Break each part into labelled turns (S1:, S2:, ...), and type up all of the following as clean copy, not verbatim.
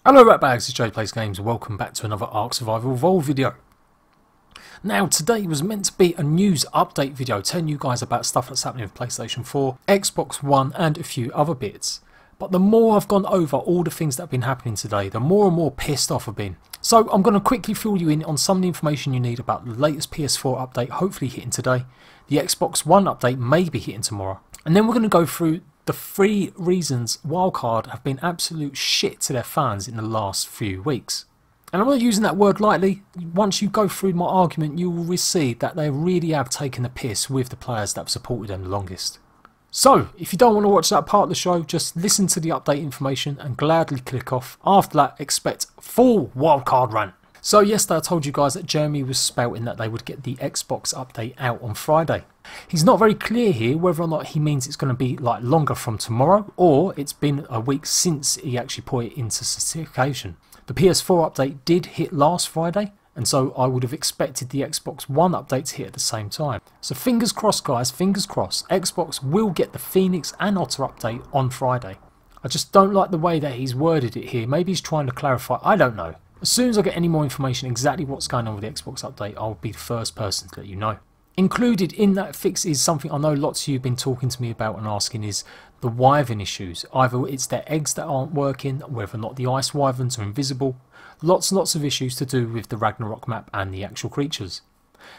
S1: Hello ratbags, it's Jade Plays Games and welcome back to another Ark Survival Evolved video. Now today was meant to be a news update video telling you guys about stuff that's happening with PlayStation 4, Xbox One and a few other bits. But the more I've gone over all the things that have been happening today, the more and more pissed off I've been. So I'm going to quickly fill you in on some of the information you need about the latest PS4 update hopefully hitting today, the Xbox One update may be hitting tomorrow, and then we're going to go through the 3 reasons wildcard have been absolute shit to their fans in the last few weeks. And I'm not using that word lightly. Once you go through my argument, you will see that they really have taken the piss with the players that have supported them the longest. So, if you don't want to watch that part of the show, just listen to the update information and gladly click off. After that, expect full wildcard rant. So yesterday I told you guys that Jeremy was spouting that they would get the Xbox update out on Friday. He's not very clear here whether or not he means it's going to be like longer from tomorrow or it's been a week since he actually put it into certification. The PS4 update did hit last Friday and so I would have expected the Xbox One update to hit at the same time. So fingers crossed guys, fingers crossed, Xbox will get the Phoenix and Otter update on Friday. I just don't like the way that he's worded it here. Maybe he's trying to clarify, I don't know. As soon as I get any more information exactly what's going on with the Xbox update, I'll be the first person to let you know. Included in that fix is something I know lots of you have been talking to me about and asking is the wyvern issues. Either it's their eggs that aren't working, whether or not the ice wyverns are invisible. Lots and lots of issues to do with the Ragnarok map and the actual creatures.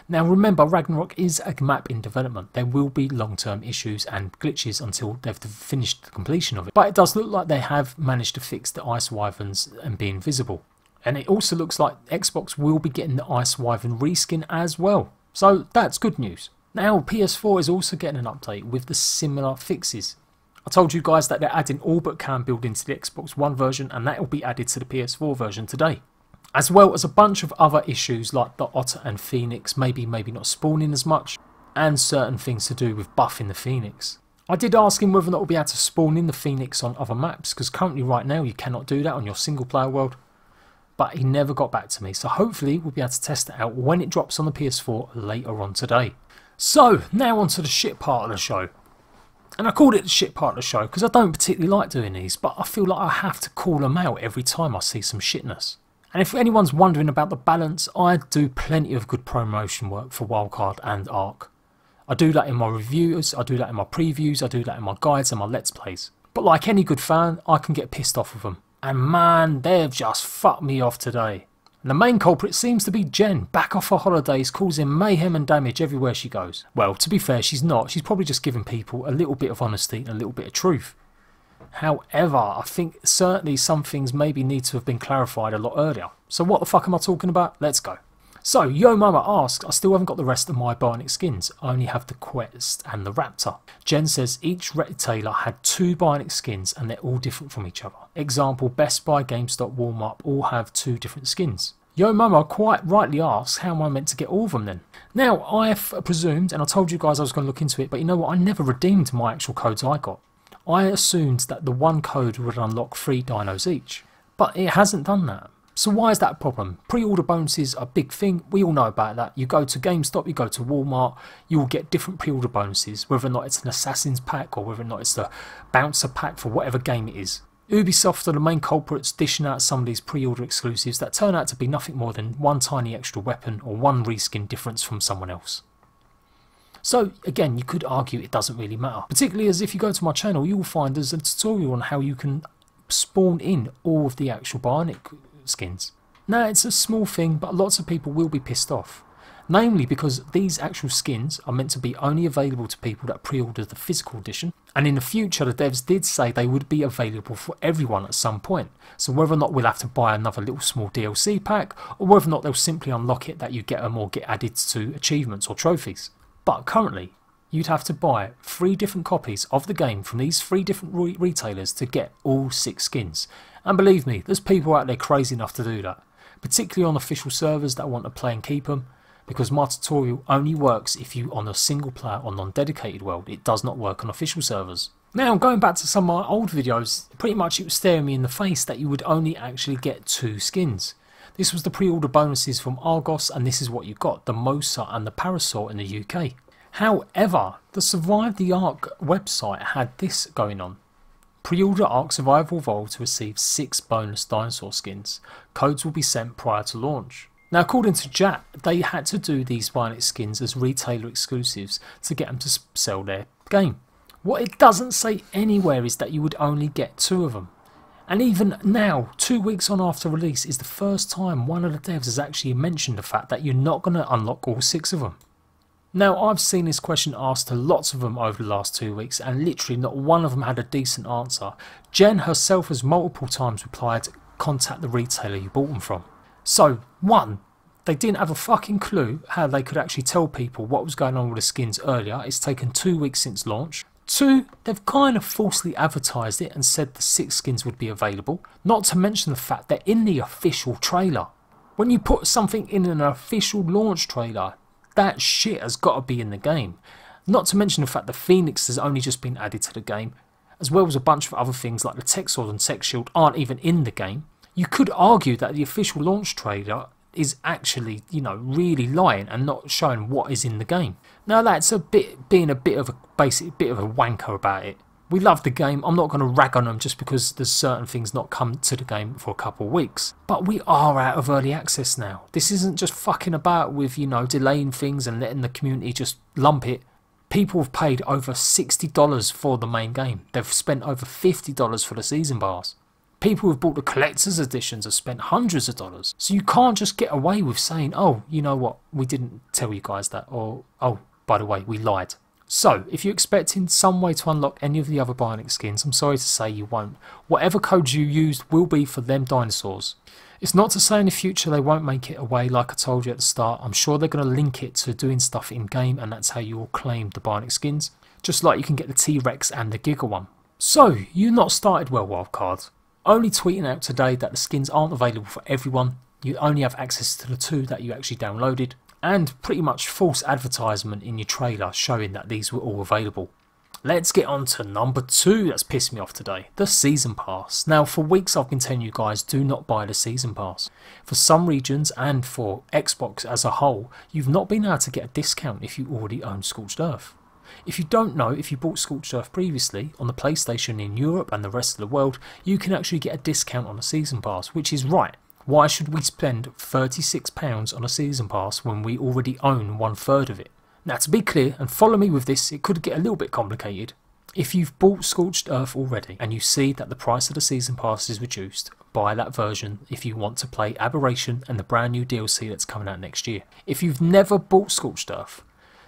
S1: Now remember, Ragnarok is a map in development. There will be long-term issues and glitches until they've finished the completion of it. But it does look like they have managed to fix the ice wyverns and be invisible. And it also looks like Xbox will be getting the Ice Wyvern reskin as well. So that's good news. Now PS4 is also getting an update with the similar fixes. I told you guys that they're adding all but can build into the Xbox One version and that will be added to the PS4 version today. As well as a bunch of other issues like the Otter and Phoenix maybe not spawning as much and certain things to do with buffing the Phoenix. I did ask him whether or not we'll be able to spawn in the Phoenix on other maps because currently right now you cannot do that on your single player world. But he never got back to me, so hopefully we'll be able to test it out when it drops on the PS4 later on today. So, now on to the shit part of the show. And I called it the shit part of the show because I don't particularly like doing these, but I feel like I have to call them out every time I see some shitness. And if anyone's wondering about the balance, I do plenty of good promotion work for Wildcard and Ark. I do that in my reviews, I do that in my previews, I do that in my guides and my Let's Plays. But like any good fan, I can get pissed off with them. And man, they've just fucked me off today. And the main culprit seems to be Jen, back off her holidays, causing mayhem and damage everywhere she goes. Well, to be fair, she's not. She's probably just giving people a little bit of honesty and a little bit of truth. However, I think certainly some things maybe need to have been clarified a lot earlier. So what the fuck am I talking about? Let's go. So, Yo Mama asks, I still haven't got the rest of my Bionic skins. I only have the Quest and the Raptor. Jen says each retailer had 2 Bionic skins and they're all different from each other. Example, Best Buy, GameStop, Walmart all have 2 different skins. Yo Mama quite rightly asks, how am I meant to get all of them then? Now, I've presumed, and I told you guys I was going to look into it, but you know what, I never redeemed my actual codes I got. I assumed that the one code would unlock 3 dinos each, but it hasn't done that. So why is that a problem? Pre-order bonuses are a big thing, we all know about that. You go to GameStop, you go to Walmart, you will get different pre-order bonuses, whether or not it's an Assassin's pack or whether or not it's the Bouncer pack for whatever game it is. Ubisoft are the main culprits dishing out some of these pre-order exclusives that turn out to be nothing more than one tiny extra weapon or one reskin difference from someone else. So again, you could argue it doesn't really matter, particularly as if you go to my channel you will find there's a tutorial on how you can spawn in all of the actual Bionic skins. Now it's a small thing but lots of people will be pissed off, namely because these actual skins are meant to be only available to people that pre-order the physical edition, and in the future the devs did say they would be available for everyone at some point, so whether or not we'll have to buy another little small DLC pack or whether or not they'll simply unlock it that you get them or get added to achievements or trophies. But currently you'd have to buy 3 different copies of the game from these 3 different retailers to get all 6 skins. And believe me, there's people out there crazy enough to do that, particularly on official servers that want to play and keep them, because my tutorial only works if you on a single player or non-dedicated world. It does not work on official servers. Now going back to some of my old videos, pretty much it was staring me in the face that you would only actually get 2 skins. This was the pre-order bonuses from Argos and this is what you got, the Mosa and the Parasol in the UK. However, the Survive the Ark website had this going on. Pre-order ARK Survival Evolved to receive 6 bonus dinosaur skins. Codes will be sent prior to launch. Now according to Jade, they had to do these Bionic skins as retailer exclusives to get them to sell their game. What it doesn't say anywhere is that you would only get 2 of them. And even now, 2 weeks on after release, is the first time one of the devs has actually mentioned the fact that you're not going to unlock all 6 of them. Now I've seen this question asked to lots of them over the last 2 weeks and literally not one of them had a decent answer. Jen herself has multiple times replied, contact the retailer you bought them from. So 1, they didn't have a fucking clue how they could actually tell people what was going on with the skins earlier. It's taken 2 weeks since launch. 2, they've kind of falsely advertised it and said the 6 skins would be available, not to mention the fact they're in the official trailer. When you put something in an official launch trailer, that shit has got to be in the game. Not to mention the fact that Phoenix has only just been added to the game, as well as a bunch of other things like the Tech Sword and Tech Shield aren't even in the game. You could argue that the official launch trailer is actually, you know, really lying and not showing what is in the game. Now that's being a bit of a wanker about it. We love the game. I'm not going to rag on them just because there's certain things not come to the game for a couple of weeks. But we are out of early access now. This isn't just fucking about with, you know, delaying things and letting the community just lump it. People have paid over $60 for the main game. They've spent over $50 for the season pass. People who've bought the collector's editions have spent hundreds of dollars. So you can't just get away with saying, oh, you know what, we didn't tell you guys that, or oh, by the way, we lied. So, if you're expecting some way to unlock any of the other Bionic skins, I'm sorry to say you won't. Whatever codes you used will be for them dinosaurs. It's not to say in the future they won't make it away like I told you at the start. I'm sure they're going to link it to doing stuff in game and that's how you will claim the Bionic skins. Just like you can get the T-Rex and the Giga one. So, you've not started well, wildcard. Only tweeting out today that the skins aren't available for everyone. You only have access to the 2 that you actually downloaded. And pretty much false advertisement in your trailer showing that these were all available. Let's get on to number 2 that's pissed me off today, the Season Pass. Now for weeks I've been telling you guys do not buy the Season Pass. For some regions and for Xbox as a whole, you've not been able to get a discount if you already own Scorched Earth. If you don't know, if you bought Scorched Earth previously on the PlayStation in Europe and the rest of the world, you can actually get a discount on the Season Pass, which is right. Why should we spend £36 on a Season Pass when we already own 1/3 of it? Now to be clear, and follow me with this, it could get a little bit complicated. If you've bought Scorched Earth already and you see that the price of the Season Pass is reduced, buy that version if you want to play Aberration and the brand new DLC that's coming out next year. If you've never bought Scorched Earth,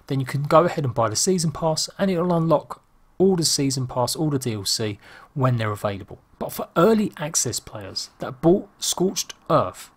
S1: then you can go ahead and buy the Season Pass and it'll unlock all the Season Pass, all the DLC when they're available. But for early access players that bought Scorched Earth,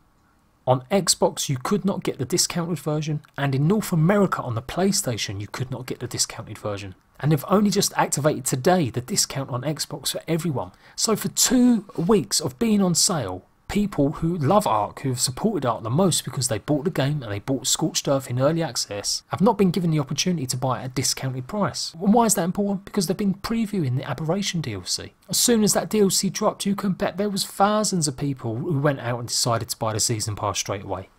S1: on Xbox you could not get the discounted version, and in North America on the PlayStation you could not get the discounted version. And they've only just activated today the discount on Xbox for everyone. So for 2 weeks of being on sale, people who love ARK, who have supported ARK the most because they bought the game and they bought Scorched Earth in early access, have not been given the opportunity to buy at a discounted price. And why is that important? Because they've been previewing the Aberration DLC. As soon as that DLC dropped, you can bet there was thousands of people who went out and decided to buy the Season Pass straight away.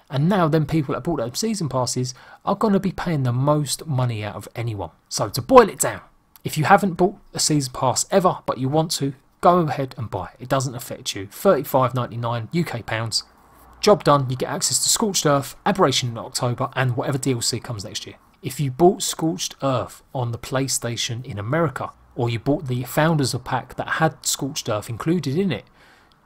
S1: And now them people that bought those Season Passes are going to be paying the most money out of anyone. So to boil it down, if you haven't bought a Season Pass ever but you want to, go ahead and buy it. It doesn't affect you. £35.99 UK pounds. Job done. You get access to Scorched Earth, Aberration in October, and whatever DLC comes next year. If you bought Scorched Earth on the PlayStation in America, or you bought the Founders Pack that had Scorched Earth included in it,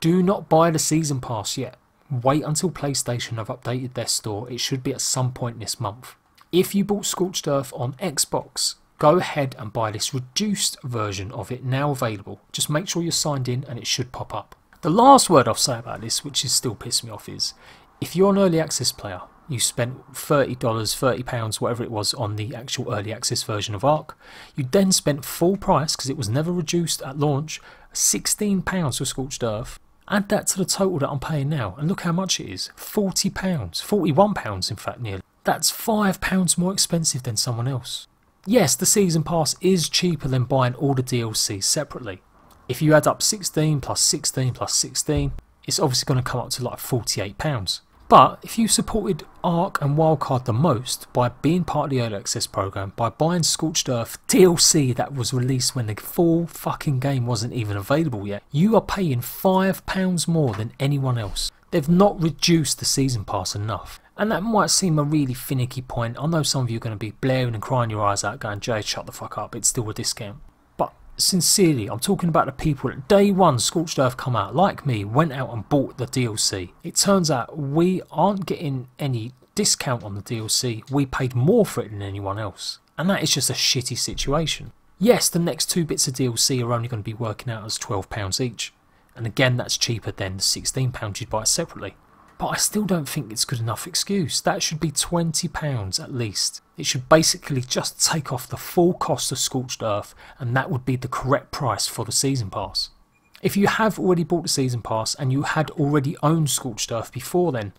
S1: do not buy the Season Pass yet. Wait until PlayStation have updated their store. It should be at some point this month. If you bought Scorched Earth on Xbox, go ahead and buy this reduced version of it now available. Just make sure you're signed in and it should pop up. The last word I'll say about this, which is still pissing me off, is if you're an early access player, you spent $30, £30, whatever it was on the actual early access version of ARK, you then spent full price, because it was never reduced at launch, £16 for Scorched Earth. Add that to the total that I'm paying now and look how much it is. £40, £41 in fact nearly. That's £5 more expensive than someone else. Yes, the Season Pass is cheaper than buying all the DLC separately. If you add up 16 plus 16 plus 16, it's obviously going to come up to like £48. But if you supported ARK and Wildcard the most by being part of the Early Access program, by buying Scorched Earth DLC that was released when the full fucking game wasn't even available yet, you are paying £5 more than anyone else. They've not reduced the season pass enough. And that might seem a really finicky point. I know some of you are going to be blaring and crying your eyes out going, Jade, shut the fuck up, it's still a discount. But sincerely, I'm talking about the people that day one Scorched Earth come out, like me, went out and bought the DLC. It turns out we aren't getting any discount on the DLC, we paid more for it than anyone else. And that is just a shitty situation. Yes, the next 2 bits of DLC are only going to be working out as £12 each. And again, that's cheaper than the £16 you'd buy separately. But I still don't think it's good enough excuse. That should be £20 at least. It should basically just take off the full cost of Scorched Earth, and that would be the correct price for the season pass. If you have already bought the season pass and you had already owned Scorched Earth before then,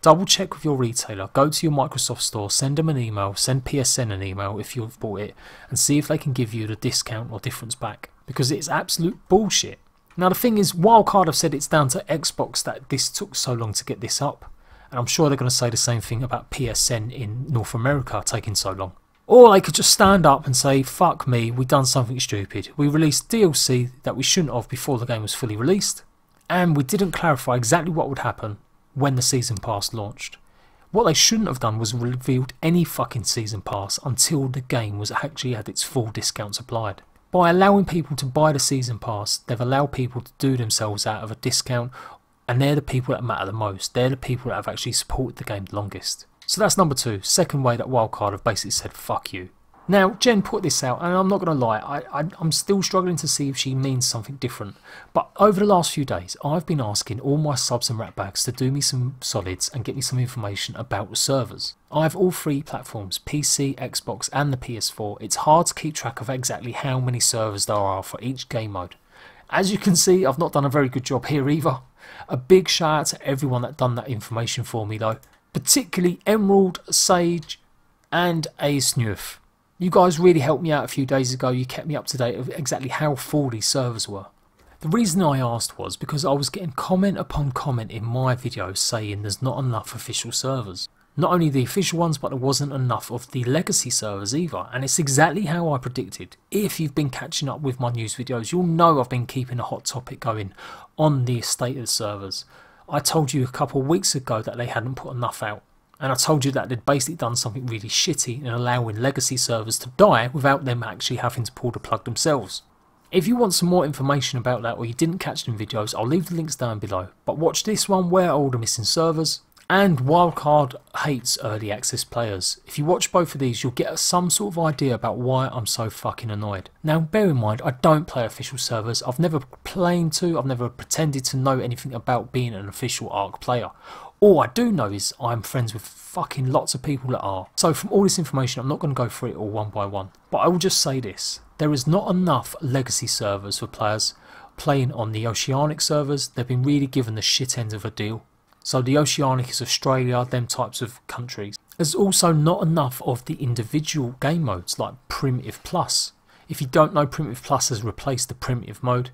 S1: double check with your retailer, go to your Microsoft store, send them an email, send PSN an email if you've bought it, and see if they can give you the discount or difference back, because it's absolute bullshit. Now the thing is, Wildcard have said it's down to Xbox that this took so long to get this up, and I'm sure they're going to say the same thing about PSN in North America taking so long. Or they could just stand up and say, fuck me, we done something stupid. We released DLC that we shouldn't have before the game was fully released, and we didn't clarify exactly what would happen when the season pass launched. What they shouldn't have done was revealed any fucking season pass until the game was actually had its full discounts applied. By allowing people to buy the season pass, they've allowed people to do themselves out of a discount, and they're the people that matter the most. They're the people that have actually supported the game the longest. So that's number 2, second way that Wildcard have basically said fuck you. Now Jen put this out, and I'm not going to lie, I'm still struggling to see if she means something different. But over the last few days, I've been asking all my subs and ratbags to do me some solids and get me some information about the servers. I have all 3 platforms, PC, Xbox and the PS4. It's hard to keep track of exactly how many servers there are for each game mode. As you can see, I've not done a very good job here either. A big shout out to everyone that done that information for me though. Particularly Emerald, Sage and Asnuf. You guys really helped me out a few days ago. You kept me up to date of exactly how full these servers were. The reason I asked was because I was getting comment upon comment in my videos saying there's not enough official servers. Not only the official ones, but there wasn't enough of the legacy servers either, and it's exactly how I predicted. If you've been catching up with my news videos, you'll know I've been keeping a hot topic going on the state of the servers. I told you a couple of weeks ago that they hadn't put enough out. And I told you that they'd basically done something really shitty in allowing legacy servers to die without them actually having to pull the plug themselves. If you want some more information about that or you didn't catch them videos, I'll leave the links down below. But watch this one, Where Are All the Missing Servers? And Wildcard Hates Early Access Players. If you watch both of these, you'll get some sort of idea about why I'm so fucking annoyed. Now bear in mind, I don't play official servers. I've never claimed to, I've never pretended to know anything about being an official ARK player. All I do know is I'm friends with fucking lots of people that are. So from all this information, I'm not going to go through it all one by one. But I will just say this. There is not enough legacy servers for players playing on the Oceanic servers. They've been really given the shit end of a deal. So the Oceanic is Australia, them types of countries. There's also not enough of the individual game modes like Primitive Plus. If you don't know, Primitive Plus has replaced the Primitive mode.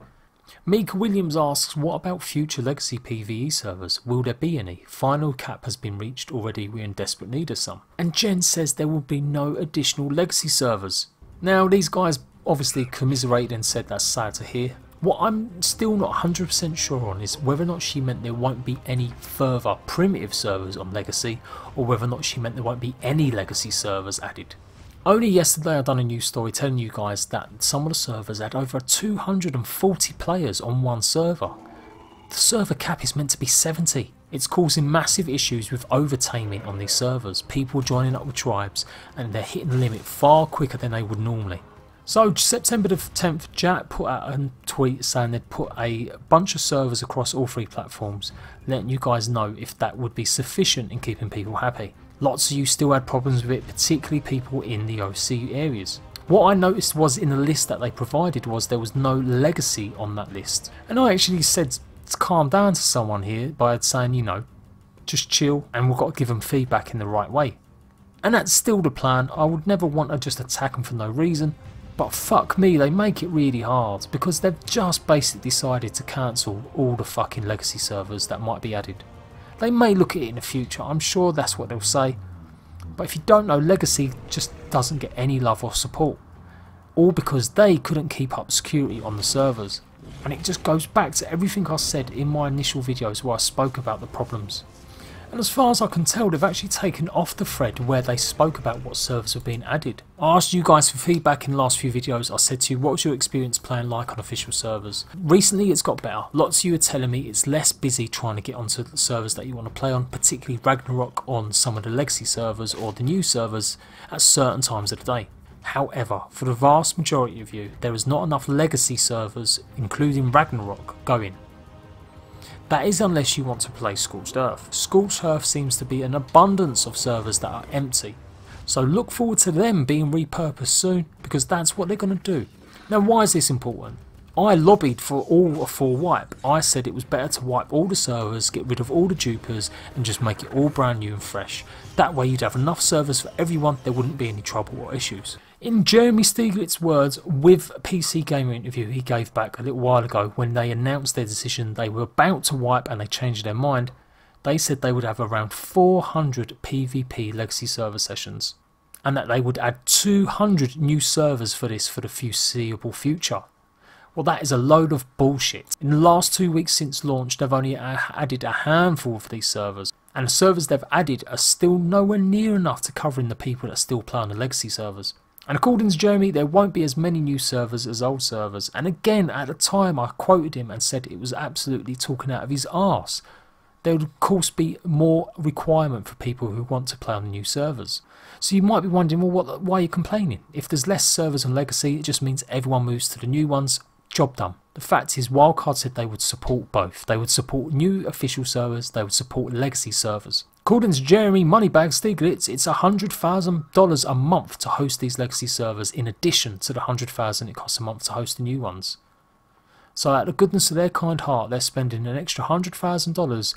S1: Mika Williams asks, what about future legacy PvE servers? Will there be any? Final cap has been reached already, we're in desperate need of some. And Jen says there will be no additional legacy servers. Now these guys obviously commiserated and said that's sad to hear. What I'm still not 100% sure on is whether or not she meant there won't be any further primitive servers on legacy, or whether or not she meant there won't be any legacy servers added. Only yesterday I done a news story telling you guys that some of the servers had over 240 players on one server. The server cap is meant to be 70. It's causing massive issues with overtaming on these servers. People joining up with tribes and they're hitting the limit far quicker than they would normally. So September the 10th, Jade put out a tweet saying they'd put a bunch of servers across all 3 platforms, letting you guys know if that would be sufficient in keeping people happy. Lots of you still had problems with it, particularly people in the OC areas. What I noticed was in the list that they provided was there was no legacy on that list. And I actually said to calm down to someone here by saying, you know, just chill and we've got to give them feedback in the right way. And that's still the plan. I would never want to just attack them for no reason. But fuck me, they make it really hard because they've just basically decided to cancel all the fucking legacy servers that might be added. They may look at it in the future, I'm sure that's what they'll say. But if you don't know, Legacy just doesn't get any love or support. All because they couldn't keep up security on the servers. And it just goes back to everything I said in my initial videos where I spoke about the problems. And as far as I can tell, they've actually taken off the thread where they spoke about what servers were being added. I asked you guys for feedback in the last few videos. I said to you, what was your experience playing like on official servers? Recently it's got better. Lots of you are telling me it's less busy trying to get onto the servers that you want to play on, particularly Ragnarok on some of the legacy servers or the new servers at certain times of the day. However, for the vast majority of you, there is not enough legacy servers, including Ragnarok, going. That is unless you want to play Scorched Earth. Scorched Earth seems to be an abundance of servers that are empty. So look forward to them being repurposed soon, because that's what they're going to do. Now why is this important? I lobbied for wipe. I said it was better to wipe all the servers, get rid of all the dupers and just make it all brand new and fresh. That way you'd have enough servers for everyone, there wouldn't be any trouble or issues. In Jeremy Stieglitz's words with PC Gamer interview he gave back a little while ago when they announced their decision they were about to wipe and they changed their mind, they said they would have around 400 PvP legacy server sessions and that they would add 200 new servers for this for the foreseeable future. Well, that is a load of bullshit. In the last 2 weeks since launch, they've only added a handful of these servers, and the servers they've added are still nowhere near enough to covering the people that still play on the legacy servers. And according to Jeremy, there won't be as many new servers as old servers. And again, at the time I quoted him and said it was absolutely talking out of his arse. There would of course be more requirement for people who want to play on the new servers. So you might be wondering, well, why are you complaining? If there's less servers on legacy, it just means everyone moves to the new ones. Job done. The fact is, Wildcard said they would support both. They would support new official servers, they would support legacy servers. According to Jeremy Moneybag Stieglitz, it's $100,000 a month to host these legacy servers in addition to the $100,000 it costs a month to host the new ones. So out of the goodness of their kind heart, they're spending an extra $100,000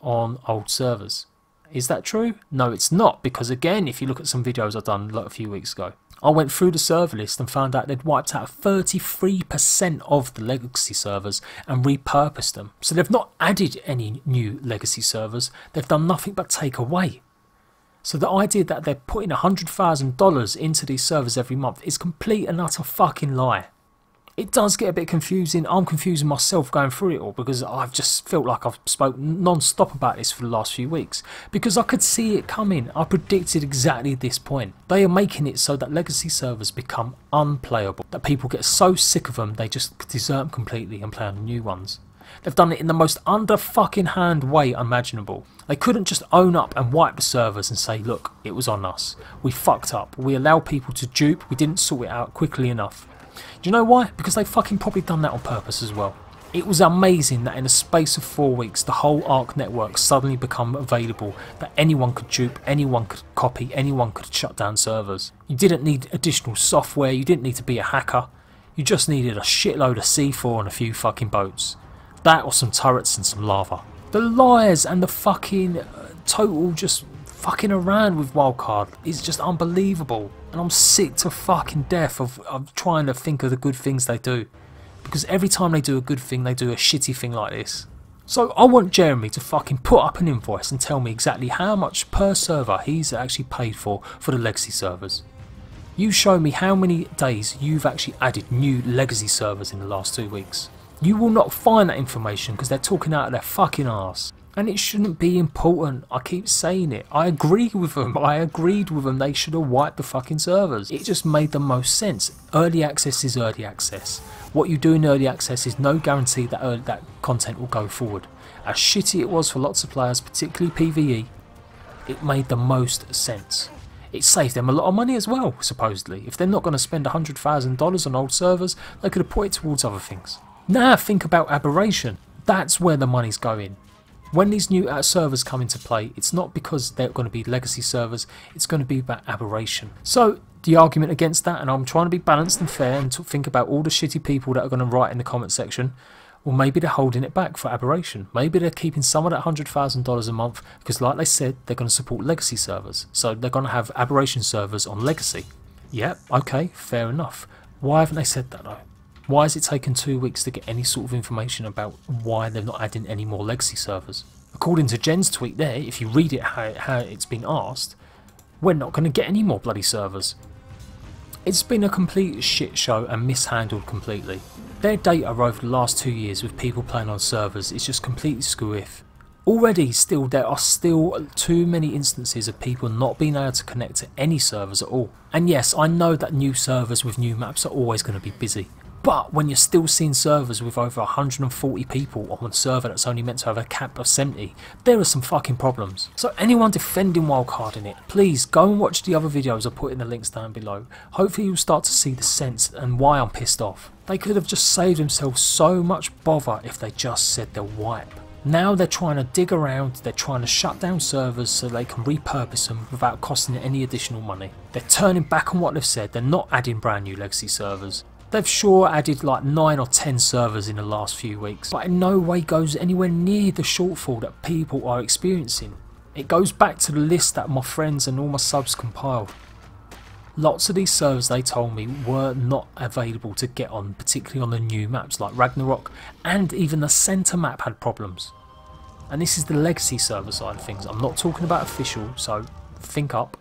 S1: on old servers. Is that true? No, it's not, because again, if you look at some videos I've done a few weeks ago, I went through the server list and found out they'd wiped out 33% of the legacy servers and repurposed them. So they've not added any new legacy servers, they've done nothing but take away. So the idea that they're putting $100,000 into these servers every month is complete and utter fucking lie. It does get a bit confusing. I'm confusing myself going through it all because I've just felt like I've spoken non-stop about this for the last few weeks. Because I could see it coming. I predicted exactly this point. They are making it so that legacy servers become unplayable. That people get so sick of them they just desert them completely and play on the new ones. They've done it in the most under-fucking-hand way imaginable. They couldn't just own up and wipe the servers and say, look, it was on us. We fucked up. We allowed people to dupe. We didn't sort it out quickly enough. Do you know why? Because they fucking probably done that on purpose as well. It was amazing that in a space of 4 weeks the whole ARK network suddenly become available, that anyone could dupe, anyone could copy, anyone could shut down servers. You didn't need additional software, you didn't need to be a hacker, you just needed a shitload of C4 and a few fucking boats. That or some turrets and some lava. The liars and the fucking total just fucking around with Wildcard is just unbelievable. And I'm sick to fucking death of trying to think of the good things they do. Because every time they do a good thing, they do a shitty thing like this. So I want Jeremy to fucking put up an invoice and tell me exactly how much per server he's actually paid for the legacy servers. You show me how many days you've actually added new legacy servers in the last 2 weeks. You will not find that information because they're talking out of their fucking arse. And it shouldn't be important. I keep saying it. I agree with them. I agreed with them. They should have wiped the fucking servers. It just made the most sense. Early access is early access. What you do in early access is no guarantee that that content will go forward. As shitty it was for lots of players, particularly PvE, it made the most sense. It saved them a lot of money as well, supposedly. If they're not going to spend $100,000 on old servers, they could have put it towards other things. Now think about Aberration. That's where the money's going. When these new servers come into play, it's not because they're going to be legacy servers, it's going to be about Aberration. So the argument against that, and I'm trying to be balanced and fair and to think about all the shitty people that are going to write in the comment section, well, maybe they're holding it back for Aberration. Maybe they're keeping some of that $100,000 a month because, like they said, they're going to support legacy servers. So they're going to have Aberration servers on legacy. Yep, okay, fair enough. Why haven't they said that though? Why has it taken 2 weeks to get any sort of information about why they're not adding any more legacy servers? According to Jen's tweet there, if you read it how it's been asked, we're not going to get any more bloody servers. It's been a complete shit show and mishandled completely. Their data over the last 2 years with people playing on servers is just completely screw-if. Already there are still too many instances of people not being able to connect to any servers at all. And yes, I know that new servers with new maps are always going to be busy. But when you're still seeing servers with over 140 people on a server that's only meant to have a cap of 70, there are some fucking problems. So anyone defending wildcarding it, please go and watch the other videos I put in the links down below. Hopefully you'll start to see the sense and why I'm pissed off. They could have just saved themselves so much bother if they just said they'll wipe. Now they're trying to dig around, they're trying to shut down servers so they can repurpose them without costing any additional money. They're turning back on what they've said, they're not adding brand new legacy servers. They've sure added like 9 or 10 servers in the last few weeks, but in no way goes anywhere near the shortfall that people are experiencing. It goes back to the list that my friends and all my subs compiled. Lots of these servers, they told me, were not available to get on, particularly on the new maps like Ragnarok, and even the centre map had problems. And this is the legacy server side of things, I'm not talking about official, so think up.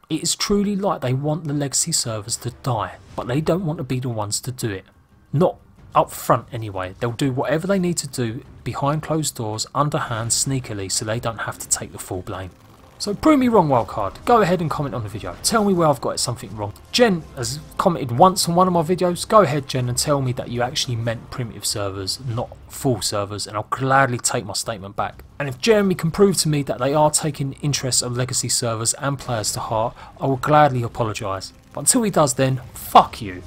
S1: It is truly like they want the legacy servers to die, but they don't want to be the ones to do it. Not up front anyway, they'll do whatever they need to do behind closed doors, underhand, sneakily, so they don't have to take the full blame. So prove me wrong, wildcard. Go ahead and comment on the video. Tell me where I've got something wrong. Jen has commented once on one of my videos. Go ahead, Jen, and tell me that you actually meant primitive servers, not full servers, and I'll gladly take my statement back. And if Jeremy can prove to me that they are taking interests of legacy servers and players to heart, I will gladly apologise. But until he does then, fuck you.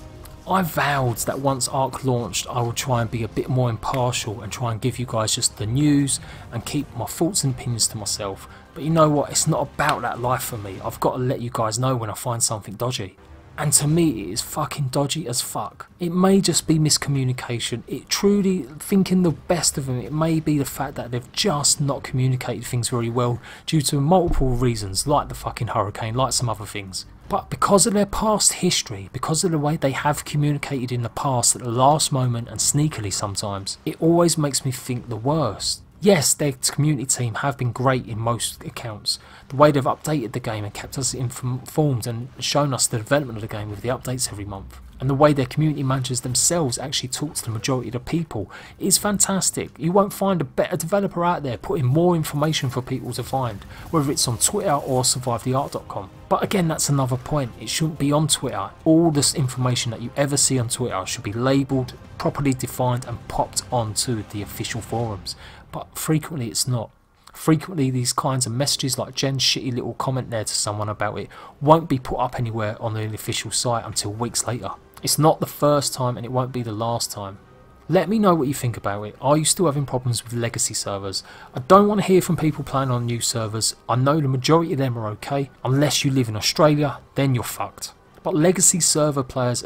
S1: I vowed that once ARK launched I will try and be a bit more impartial and try and give you guys just the news and keep my thoughts and opinions to myself. But you know what, it's not about that life for me. I've got to let you guys know when I find something dodgy. And to me it is fucking dodgy as fuck. It may just be miscommunication, it truly, thinking the best of them, it may be the fact that they've just not communicated things very well due to multiple reasons, like the fucking hurricane, like some other things. But because of their past history, because of the way they have communicated in the past at the last moment and sneakily sometimes, it always makes me think the worst. Yes, their community team have been great in most accounts. The way they've updated the game and kept us informed and shown us the development of the game with the updates every month. And the way their community managers themselves actually talk to the majority of the people is fantastic. You won't find a better developer out there putting more information for people to find, whether it's on Twitter or survivetheart.com. But again, that's another point. It shouldn't be on Twitter. All this information that you ever see on Twitter should be labelled, properly defined and popped onto the official forums. But frequently it's not. Frequently these kinds of messages like Jen's shitty little comment there to someone about it won't be put up anywhere on the official site until weeks later. It's not the first time and it won't be the last time. Let me know what you think about it. Are you still having problems with legacy servers? I don't want to hear from people playing on new servers. I know the majority of them are okay. Unless you live in Australia, then you're fucked. But legacy server players,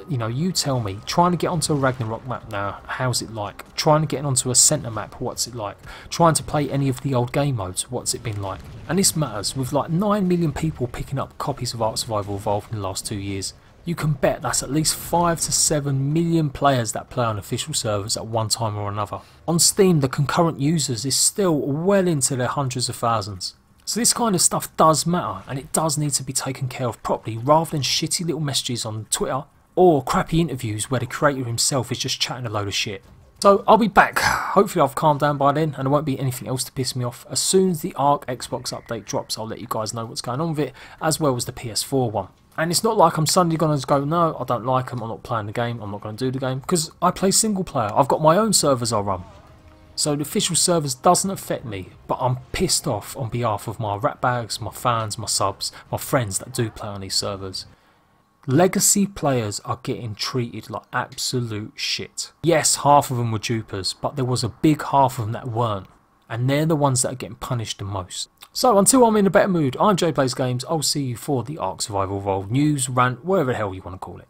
S1: you know, you tell me, trying to get onto a Ragnarok map now, how's it like? Trying to get onto a centre map, what's it like? Trying to play any of the old game modes, what's it been like? And this matters, with like 9 million people picking up copies of ARK Survival Evolved in the last 2 years. You can bet that's at least 5 to 7 million players that play on official servers at one time or another. On Steam, the concurrent users is still well into their hundreds of thousands. So this kind of stuff does matter, and it does need to be taken care of properly, rather than shitty little messages on Twitter or crappy interviews where the creator himself is just chatting a load of shit. So I'll be back. Hopefully I've calmed down by then and there won't be anything else to piss me off. As soon as the ARK Xbox update drops, I'll let you guys know what's going on with it, as well as the PS4 one. And it's not like I'm suddenly going to go, no, I don't like them, I'm not playing the game, I'm not going to do the game, because I play single player. I've got my own servers I run. So the official servers doesn't affect me, but I'm pissed off on behalf of my ratbags, my fans, my subs, my friends that do play on these servers. Legacy players are getting treated like absolute shit. Yes, half of them were dupers, but there was a big half of them that weren't. And they're the ones that are getting punished the most. So until I'm in a better mood, I'm JADEPG. I'll see you for the ARK Survival Evolved news, rant, whatever the hell you want to call it.